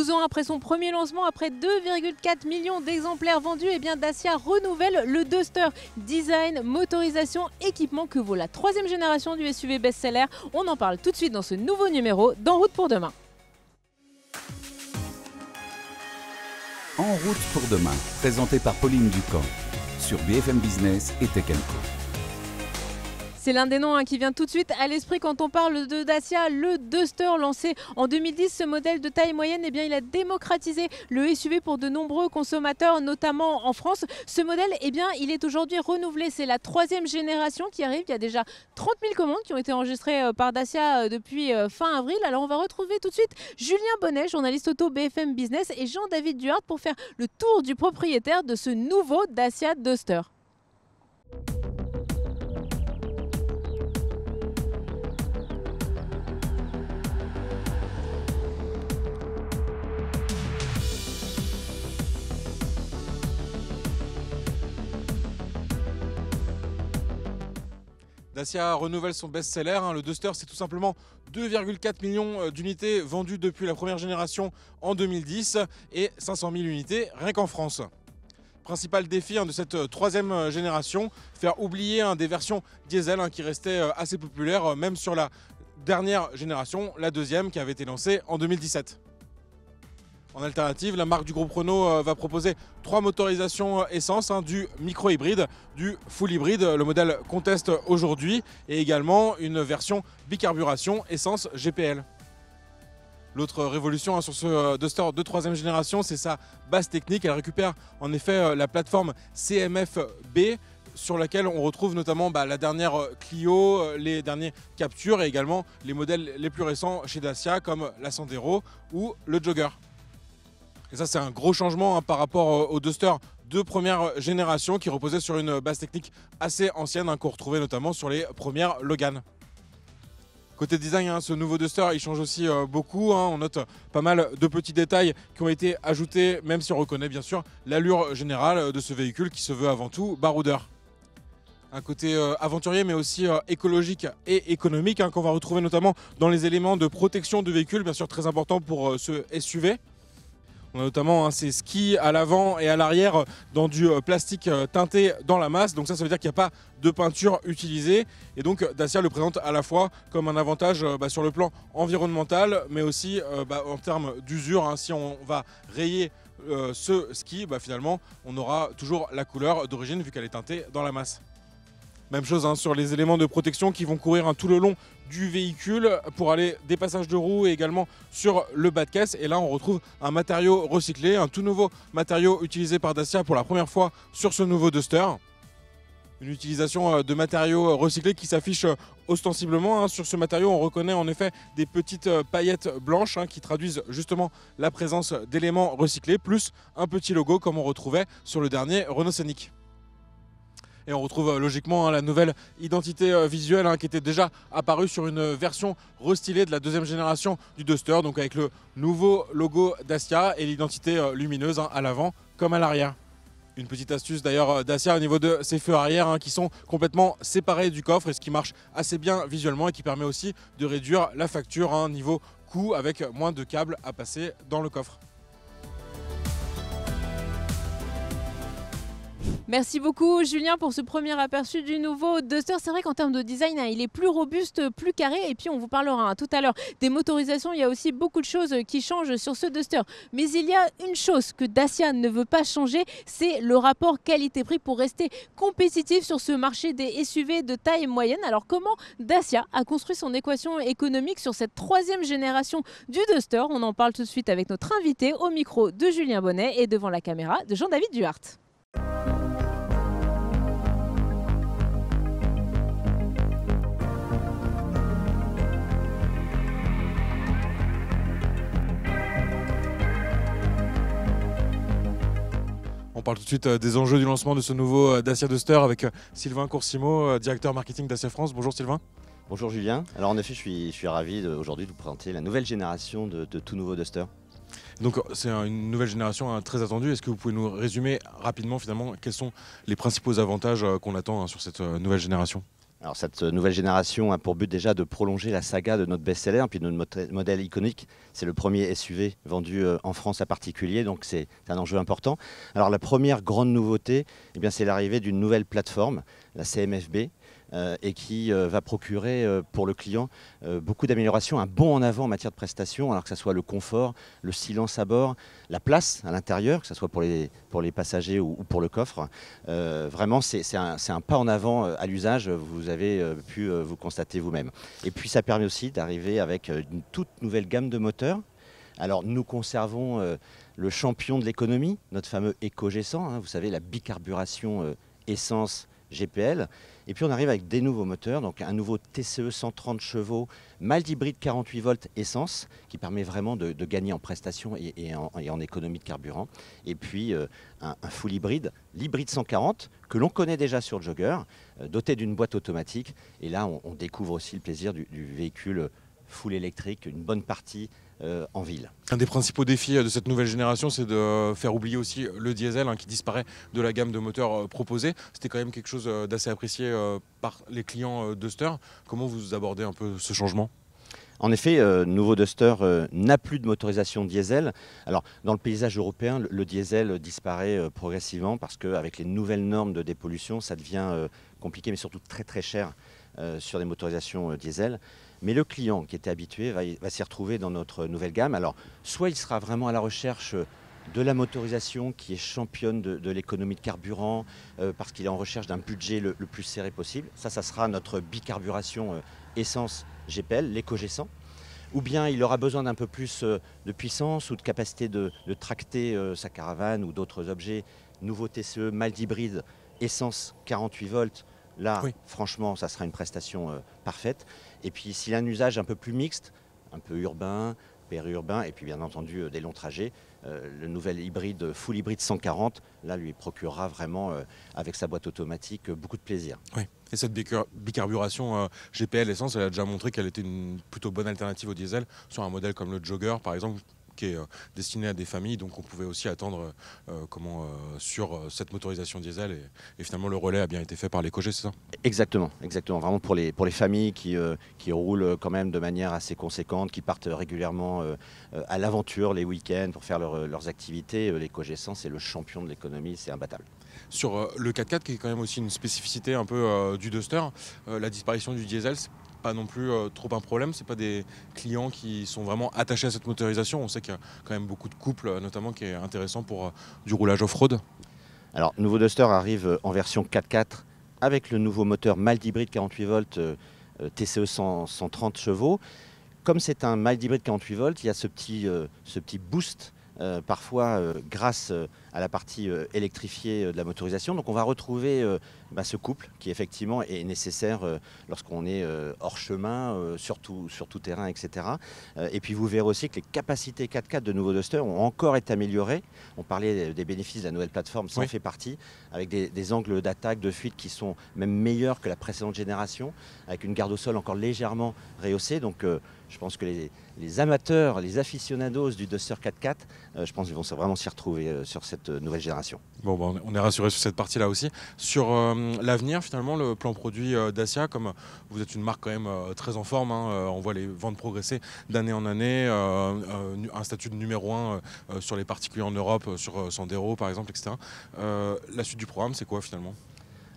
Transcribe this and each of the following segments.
12 ans après son premier lancement, après 2,4 millions d'exemplaires vendus, eh bien Dacia renouvelle le Duster. Design, motorisation, équipement, que vaut la troisième génération du SUV best-seller? On en parle tout de suite dans ce nouveau numéro d'En route pour demain. En route pour demain, présenté par Pauline Ducamp sur BFM Business et Tech & Co. C'est l'un des noms qui vient tout de suite à l'esprit quand on parle de Dacia, le Duster lancé en 2010. Ce modèle de taille moyenne, eh bien, il a démocratisé le SUV pour de nombreux consommateurs, notamment en France. Ce modèle, eh bien, il est aujourd'hui renouvelé. C'est la troisième génération qui arrive. Il y a déjà 30 000 commandes qui ont été enregistrées par Dacia depuis fin avril. Alors on va retrouver tout de suite Julien Bonnet, journaliste auto BFM Business, et Jean-David Duhart pour faire le tour du propriétaire de ce nouveau Dacia Duster. Dacia renouvelle son best-seller. Le Duster, c'est tout simplement 2,4 millions d'unités vendues depuis la première génération en 2010 et 500 000 unités rien qu'en France. Principal défi de cette troisième génération, faire oublier des versions diesel qui restaient assez populaires, même sur la dernière génération, la deuxième qui avait été lancée en 2017. En alternative, la marque du groupe Renault va proposer 3 motorisations essence, du micro-hybride, du full hybride, le modèle qu'on teste aujourd'hui, et également une version bicarburation essence GPL. L'autre révolution sur ce Duster de troisième génération, c'est sa base technique. Elle récupère en effet la plateforme CMF-B, sur laquelle on retrouve notamment la dernière Clio, les derniers Capture et également les modèles les plus récents chez Dacia comme la Sandero ou le Jogger. Et ça, c'est un gros changement par rapport au Duster de première génération qui reposait sur une base technique assez ancienne qu'on retrouvait notamment sur les premières Logan. Côté design, ce nouveau Duster, il change aussi beaucoup. On note pas mal de petits détails qui ont été ajoutés, même si on reconnaît bien sûr l'allure générale de ce véhicule qui se veut avant tout baroudeur. Un côté aventurier mais aussi écologique et économique qu'on va retrouver notamment dans les éléments de protection du véhicule, bien sûr très important pour ce SUV. On a notamment ces skis à l'avant et à l'arrière dans du plastique teinté dans la masse. Donc ça veut dire qu'il n'y a pas de peinture utilisée. Et donc Dacia le présente à la fois comme un avantage sur le plan environnemental, mais aussi en termes d'usure. Si on va rayer ce ski, finalement on aura toujours la couleur d'origine vu qu'elle est teintée dans la masse. Même chose sur les éléments de protection qui vont courir tout le long du véhicule pour aller des passages de roues et également sur le bas de caisse. Et là, on retrouve un matériau recyclé, un tout nouveau matériau utilisé par Dacia pour la première fois sur ce nouveau Duster. Une utilisation de matériaux recyclés qui s'affiche ostensiblement. Sur ce matériau, on reconnaît en effet des petites paillettes blanches qui traduisent justement la présence d'éléments recyclés, plus un petit logo comme on retrouvait sur le dernier Renault Scénic. Et on retrouve logiquement la nouvelle identité visuelle qui était déjà apparue sur une version restylée de la deuxième génération du Duster, donc avec le nouveau logo Dacia et l'identité lumineuse à l'avant comme à l'arrière. Une petite astuce d'ailleurs Dacia au niveau de ses feux arrière qui sont complètement séparés du coffre, et ce qui marche assez bien visuellement et qui permet aussi de réduire la facture niveau coût avec moins de câbles à passer dans le coffre. Merci beaucoup Julien pour ce premier aperçu du nouveau Duster. C'est vrai qu'en termes de design, il est plus robuste, plus carré, et puis on vous parlera tout à l'heure des motorisations. Il y a aussi beaucoup de choses qui changent sur ce Duster. Mais il y a une chose que Dacia ne veut pas changer, c'est le rapport qualité-prix pour rester compétitif sur ce marché des SUV de taille moyenne. Alors comment Dacia a construit son équation économique sur cette troisième génération du Duster? On en parle tout de suite avec notre invité au micro de Julien Bonnet et devant la caméra de Jean-David Duhart. On parle tout de suite des enjeux du lancement de ce nouveau Dacia Duster avec Sylvain Coursimo, directeur marketing Dacia France. Bonjour Sylvain. Bonjour Julien. Alors en effet, je suis ravi aujourd'hui de vous présenter la nouvelle génération de tout nouveau Duster. Donc c'est une nouvelle génération très attendue. Est-ce que vous pouvez nous résumer rapidement finalement quels sont les principaux avantages qu'on attend sur cette nouvelle génération ? Alors cette nouvelle génération a pour but déjà de prolonger la saga de notre best-seller, puis de notre modèle iconique. C'est le premier SUV vendu en France à particulier, donc c'est un enjeu important. Alors la première grande nouveauté, eh bien, c'est l'arrivée d'une nouvelle plateforme, la CMF-B, et qui va procurer pour le client beaucoup d'améliorations, un bond en avant en matière de prestations, alors que ce soit le confort, le silence à bord, la place à l'intérieur, que ce soit pour les passagers ou pour le coffre. Vraiment, c'est un pas en avant à l'usage, vous avez pu vous constater vous-même. Et puis ça permet aussi d'arriver avec une toute nouvelle gamme de moteurs. Alors nous conservons le champion de l'économie, notre fameux EcoG100, hein, vous savez, la bicarburation essence GPL. Et puis on arrive avec des nouveaux moteurs, donc un nouveau TCE 130 chevaux, mild hybride 48 volts essence, qui permet vraiment de gagner en prestations et en économie de carburant. Et puis un full hybride, l'hybride 140, que l'on connaît déjà sur Jogger, doté d'une boîte automatique. Et là, on découvre aussi le plaisir du véhicule full électrique, une bonne partie en ville. Un des principaux défis de cette nouvelle génération, c'est de faire oublier aussi le diesel qui disparaît de la gamme de moteurs proposée. C'était quand même quelque chose d'assez apprécié par les clients Duster. Comment vous abordez un peu ce changement ? En effet, nouveau Duster n'a plus de motorisation diesel. Alors, dans le paysage européen, le diesel disparaît progressivement parce qu'avec les nouvelles normes de dépollution, ça devient compliqué, mais surtout très très cher sur des motorisations diesel. Mais le client qui était habitué va s'y retrouver dans notre nouvelle gamme. Alors, soit il sera vraiment à la recherche de la motorisation qui est championne de l'économie de carburant parce qu'il est en recherche d'un budget le plus serré possible. Ça sera notre bicarburation essence GPL, l'EcoG100. Ou bien il aura besoin d'un peu plus de puissance ou de capacité de tracter sa caravane ou d'autres objets. Nouveau TCE, mild hybride, essence 48 volts. Là, oui, franchement, ça sera une prestation parfaite. Et puis, s'il a un usage un peu plus mixte, un peu urbain, périurbain, et puis bien entendu des longs trajets, le nouvel hybride, full hybride 140, là, lui procurera vraiment, avec sa boîte automatique, beaucoup de plaisir. Oui. Et cette bicarburation GPL essence, elle a déjà montré qu'elle était une plutôt bonne alternative au diesel sur un modèle comme le Jogger, par exemple, qui est destiné à des familles, donc on pouvait aussi attendre sur cette motorisation diesel et finalement le relais a bien été fait par l'EcoG, c'est ça ? Exactement, exactement. Vraiment pour les familles qui roulent quand même de manière assez conséquente, qui partent régulièrement à l'aventure les week-ends pour faire leurs activités, l'EcoG100 c'est le champion de l'économie, c'est imbattable. Sur le 4x4 qui est quand même aussi une spécificité un peu du Duster, la disparition du diesel, c'est pas non plus trop un problème, c'est pas des clients qui sont vraiment attachés à cette motorisation. On sait qu'il y a quand même beaucoup de couples notamment qui est intéressant pour du roulage off-road. Alors nouveau Duster arrive en version 4x4 avec le nouveau moteur mild hybride 48 volts TCE 130 chevaux. Comme c'est un mild hybride 48 volts, il y a ce petit boost parfois grâce à la partie électrifiée de la motorisation. Donc on va retrouver ce couple qui effectivement est nécessaire lorsqu'on est hors chemin, sur tout terrain, etc. Et puis vous verrez aussi que les capacités 4x4 de nouveau Duster ont encore été améliorées. On parlait des bénéfices de la nouvelle plateforme, ça en fait partie, avec des angles d'attaque, de fuite qui sont même meilleurs que la précédente génération, avec une garde au sol encore légèrement rehaussée. Donc je pense que les amateurs, les aficionados du Duster 4x4, je pense qu'ils vont vraiment s'y retrouver sur cette nouvelle génération. Bon, on est rassuré sur cette partie-là aussi. Sur l'avenir, finalement, le plan produit Dacia, comme vous êtes une marque quand même très en forme, on voit les ventes progresser d'année en année, un statut de numéro 1 sur les particuliers en Europe, sur Sandero par exemple, etc. La suite du programme, c'est quoi finalement ?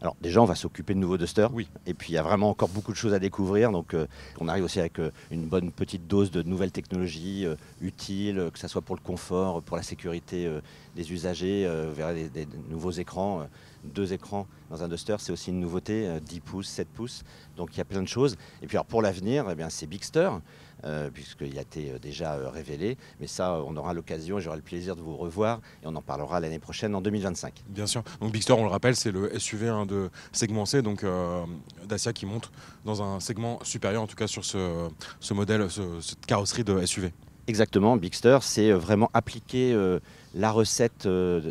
Alors déjà, on va s'occuper de nouveaux Duster. Oui. Et puis il y a vraiment encore beaucoup de choses à découvrir. Donc on arrive aussi avec une bonne petite dose de nouvelles technologies utiles, que ce soit pour le confort, pour la sécurité des usagers. Vous verrez des nouveaux écrans, 2 écrans dans un Duster, c'est aussi une nouveauté, 10 pouces, 7 pouces. Donc il y a plein de choses. Et puis alors, pour l'avenir, c'est Bigster. Puisqu'il a été déjà révélé. Mais ça, on aura l'occasion et j'aurai le plaisir de vous revoir et on en parlera l'année prochaine, en 2025. Bien sûr. Donc Bigster, on le rappelle, c'est le SUV de segment C, donc Dacia qui monte dans un segment supérieur, en tout cas sur ce modèle, cette carrosserie de SUV. Exactement, Bigster, c'est vraiment appliquer la recette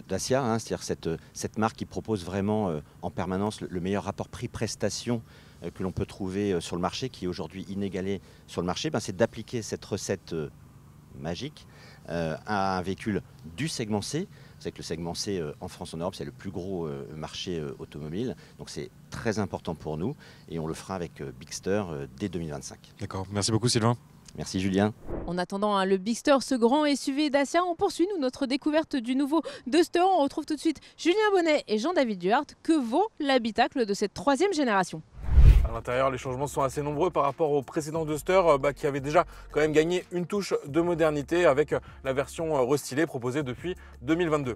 Dacia, c'est-à-dire cette marque qui propose vraiment en permanence le meilleur rapport prix-prestation que l'on peut trouver sur le marché, qui est aujourd'hui inégalé sur le marché. C'est d'appliquer cette recette magique un véhicule du segment C. Vous savez que le segment C en France, en Europe, c'est le plus gros marché automobile. Donc c'est très important pour nous et on le fera avec Bigster dès 2025. D'accord, merci beaucoup Sylvain. Merci Julien. En attendant le Bigster, ce grand SUV Dacia, on poursuit notre découverte du nouveau Duster. On retrouve tout de suite Julien Bonnet et Jean-David Duhart. Que vaut l'habitacle de cette 3e génération? À l'intérieur, les changements sont assez nombreux par rapport au précédent Duster qui avait déjà quand même gagné une touche de modernité avec la version restylée proposée depuis 2022.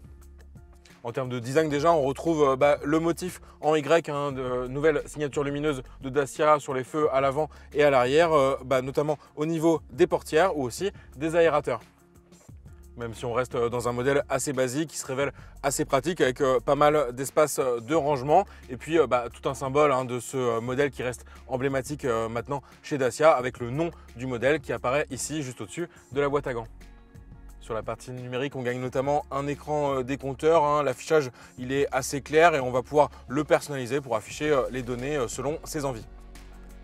En termes de design déjà, on retrouve le motif en Y, de nouvelle signature lumineuse de Dacia sur les feux à l'avant et à l'arrière, notamment au niveau des portières ou aussi des aérateurs. Même si on reste dans un modèle assez basique qui se révèle assez pratique avec pas mal d'espace de rangement et puis tout un symbole de ce modèle qui reste emblématique maintenant chez Dacia avec le nom du modèle qui apparaît ici juste au-dessus de la boîte à gants. Sur la partie numérique, on gagne notamment un écran décompteur. L'affichage il est assez clair et on va pouvoir le personnaliser pour afficher les données selon ses envies.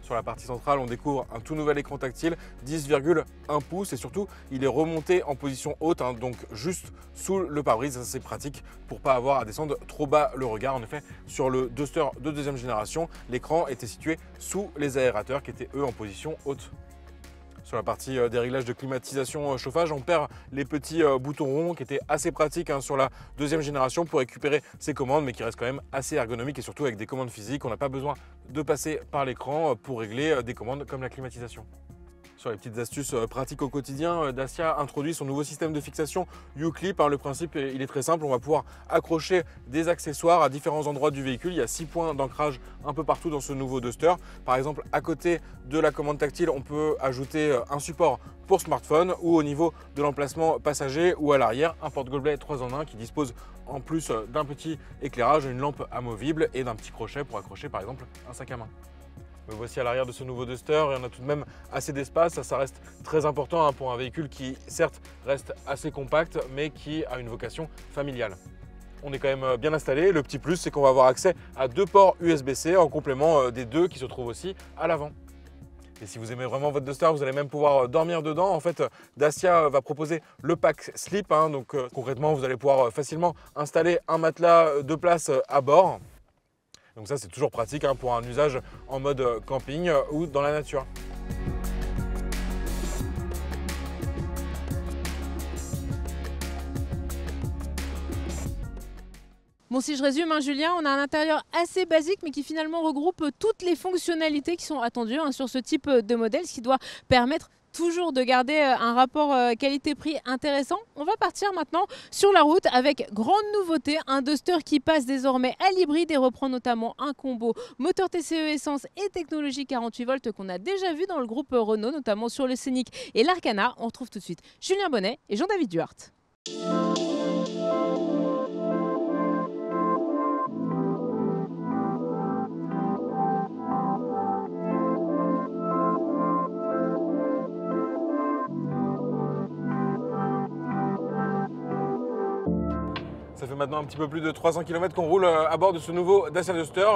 Sur la partie centrale, on découvre un tout nouvel écran tactile, 10,1 pouces et surtout, il est remonté en position haute, donc juste sous le pare-brise. Ça, c'est pratique pour ne pas avoir à descendre trop bas le regard. En effet, sur le Duster de 2e génération, l'écran était situé sous les aérateurs qui étaient eux en position haute. Sur la partie des réglages de climatisation chauffage, on perd les petits boutons ronds qui étaient assez pratiques sur la 2e génération pour récupérer ses commandes, mais qui restent quand même assez ergonomiques et surtout avec des commandes physiques. On n'a pas besoin de passer par l'écran pour régler des commandes comme la climatisation. Sur les petites astuces pratiques au quotidien, Dacia introduit son nouveau système de fixation U-Clip. Le principe il est très simple, on va pouvoir accrocher des accessoires à différents endroits du véhicule. Il y a 6 points d'ancrage un peu partout dans ce nouveau Duster. Par exemple, à côté de la commande tactile, on peut ajouter un support pour smartphone ou au niveau de l'emplacement passager ou à l'arrière, un porte-gobelet 3 en 1 qui dispose en plus d'un petit éclairage, une lampe amovible et d'un petit crochet pour accrocher par exemple un sac à main. Me voici à l'arrière de ce nouveau Duster et on a tout de même assez d'espace. Ça reste très important pour un véhicule qui certes reste assez compact mais qui a une vocation familiale. On est quand même bien installé. Le petit plus, c'est qu'on va avoir accès à 2 ports USB-C en complément des 2 qui se trouvent aussi à l'avant. Et si vous aimez vraiment votre Duster, vous allez même pouvoir dormir dedans. En fait, Dacia va proposer le pack Sleep. Donc concrètement, vous allez pouvoir facilement installer un matelas de place à bord. Donc ça, c'est toujours pratique pour un usage en mode camping ou dans la nature. Bon, si je résume, Julien, on a un intérieur assez basique mais qui finalement regroupe toutes les fonctionnalités qui sont attendues sur ce type de modèle, ce qui doit permettre toujours de garder un rapport qualité-prix intéressant. On va partir maintenant sur la route avec grande nouveauté, un Duster qui passe désormais à l'hybride et reprend notamment un combo moteur TCE essence et technologie 48 volts qu'on a déjà vu dans le groupe Renault, notamment sur le Scénic et l'Arcana. On retrouve tout de suite Julien Bonnet et Jean-David Duhart. Ça fait maintenant un petit peu plus de 300 km qu'on roule à bord de ce nouveau Dacia Duster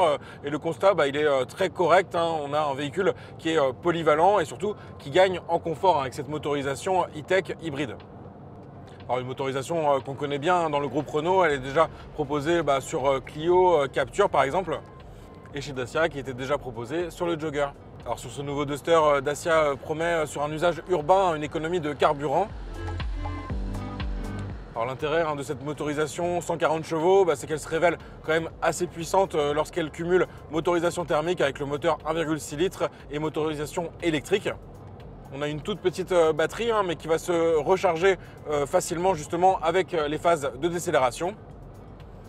et le constat il est très correct. On a un véhicule qui est polyvalent et surtout qui gagne en confort avec cette motorisation e-tech hybride. Alors une motorisation qu'on connaît bien dans le groupe Renault, elle est déjà proposée sur Clio Capture par exemple et chez Dacia qui était déjà proposée sur le Jogger. Alors sur ce nouveau Duster, Dacia promet sur un usage urbain une économie de carburant. Alors l'intérêt de cette motorisation 140 chevaux, c'est qu'elle se révèle quand même assez puissante lorsqu'elle cumule motorisation thermique avec le moteur 1,6 litres et motorisation électrique. On a une toute petite batterie mais qui va se recharger facilement justement avec les phases de décélération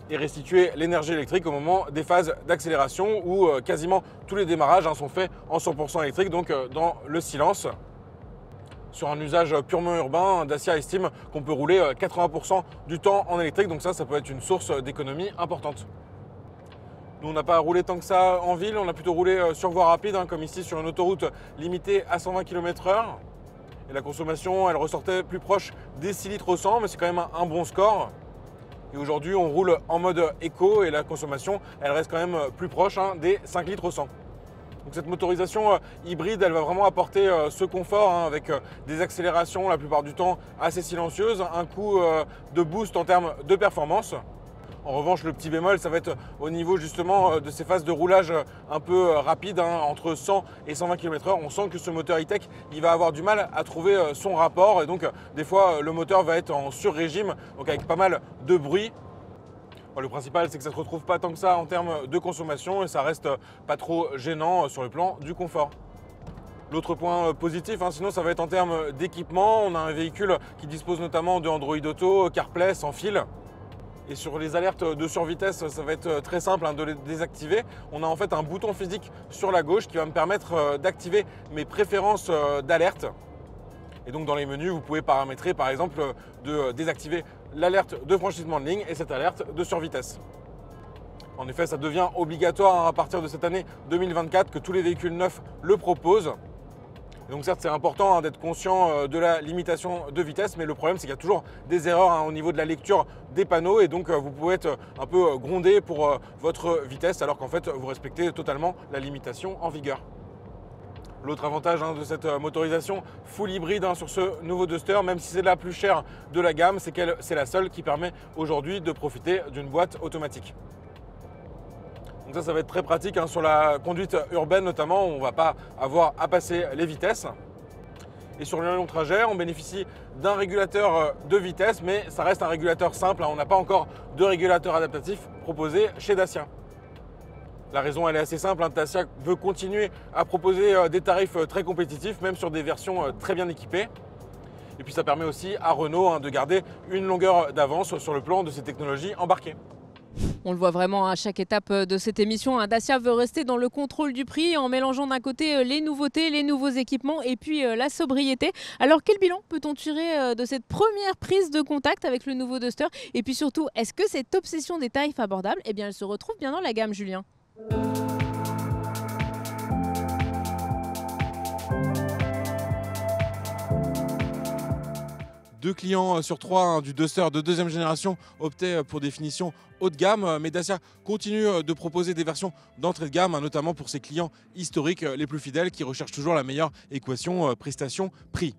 et restituer l'énergie électrique au moment des phases d'accélération où quasiment tous les démarrages sont faits en 100% électrique, donc dans le silence. Sur un usage purement urbain, Dacia estime qu'on peut rouler 80% du temps en électrique, donc ça peut être une source d'économie importante. Nous, on n'a pas roulé tant que ça en ville, on a plutôt roulé sur voie rapide, comme ici sur une autoroute limitée à 120 km/h. Et la consommation, elle ressortait plus proche des 6 litres au 100, mais c'est quand même un bon score. Et aujourd'hui, on roule en mode éco et la consommation, elle reste quand même plus proche des 5 litres au 100. Donc cette motorisation hybride, elle va vraiment apporter ce confort avec des accélérations la plupart du temps assez silencieuses, un coup de boost en termes de performance. En revanche, le petit bémol, ça va être au niveau justement de ces phases de roulage un peu rapides, entre 100 et 120 km/h. On sent que ce moteur e-tech, il va avoir du mal à trouver son rapport et donc des fois le moteur va être en sur-régime, donc avec pas mal de bruit. Le principal, c'est que ça ne se retrouve pas tant que ça en termes de consommation et ça reste pas trop gênant sur le plan du confort. L'autre point positif, sinon, ça va être en termes d'équipement. On a un véhicule qui dispose notamment de Android Auto, CarPlay sans fil. Et sur les alertes de survitesse, ça va être très simple de les désactiver. On a en fait un bouton physique sur la gauche qui va me permettre d'activer mes préférences d'alerte. Et donc dans les menus, vous pouvez paramétrer par exemple de désactiver l'alerte de franchissement de ligne et cette alerte de survitesse. En effet, ça devient obligatoire à partir de cette année 2024 que tous les véhicules neufs le proposent. Et donc certes, c'est important d'être conscient de la limitation de vitesse, mais le problème, c'est qu'il y a toujours des erreurs au niveau de la lecture des panneaux et donc vous pouvez être un peu grondé pour votre vitesse alors qu'en fait, vous respectez totalement la limitation en vigueur. L'autre avantage de cette motorisation full hybride sur ce nouveau Duster, même si c'est la plus chère de la gamme, c'est qu'elle c'est la seule qui permet aujourd'hui de profiter d'une boîte automatique. Donc ça va être très pratique sur la conduite urbaine notamment, on ne va pas avoir à passer les vitesses. Et sur les longs trajets, on bénéficie d'un régulateur de vitesse, mais ça reste un régulateur simple, on n'a pas encore de régulateur adaptatif proposé chez Dacia. La raison, elle est assez simple, Dacia veut continuer à proposer des tarifs très compétitifs, même sur des versions très bien équipées. Et puis ça permet aussi à Renault de garder une longueur d'avance sur le plan de ses technologies embarquées. On le voit vraiment à chaque étape de cette émission. Dacia veut rester dans le contrôle du prix en mélangeant d'un côté les nouveautés, les nouveaux équipements et puis la sobriété. Alors quel bilan peut-on tirer de cette première prise de contact avec le nouveau Duster? Et puis surtout, est-ce que cette obsession des tarifs abordables, elle se retrouve bien dans la gamme, Julien? Deux clients sur trois du Duster de deuxième génération optaient pour des finitions haut de gamme, mais Dacia continue de proposer des versions d'entrée de gamme, notamment pour ses clients historiques les plus fidèles qui recherchent toujours la meilleure équation prestation-prix.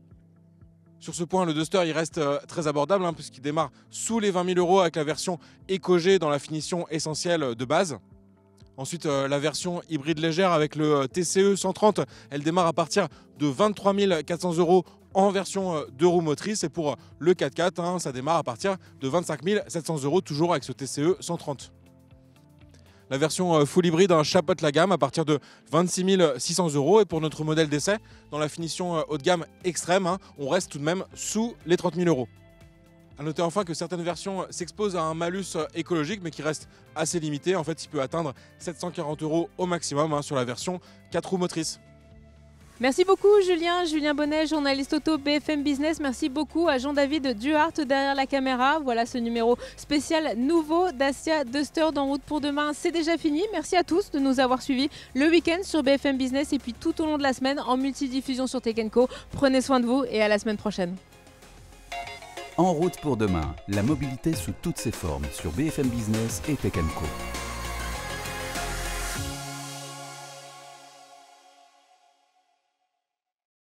Sur ce point, le Duster il reste très abordable puisqu'il démarre sous les 20 000 € avec la version EcoG dans la finition essentielle de base. Ensuite, la version hybride légère avec le TCE 130, elle démarre à partir de 23 400 € en version 2 roues motrices. Et pour le 4x4, ça démarre à partir de 25 700 €, toujours avec ce TCE 130. La version full hybride chapeaute la gamme à partir de 26 600 €. Et pour notre modèle d'essai, dans la finition haut de gamme extrême, on reste tout de même sous les 30 000 €. A noter enfin que certaines versions s'exposent à un malus écologique mais qui reste assez limité. En fait, il peut atteindre 740 € au maximum sur la version 4 roues motrices. Merci beaucoup Julien Bonnet, journaliste auto BFM Business. Merci beaucoup à Jean-David Duhart derrière la caméra. Voilà, ce numéro spécial nouveau Dacia Duster d'En route pour demain, c'est déjà fini. Merci à tous de nous avoir suivis le week-end sur BFM Business et puis tout au long de la semaine en multidiffusion sur Tech & Co. Prenez soin de vous et à la semaine prochaine. En route pour demain, la mobilité sous toutes ses formes sur BFM Business et Tech & Co.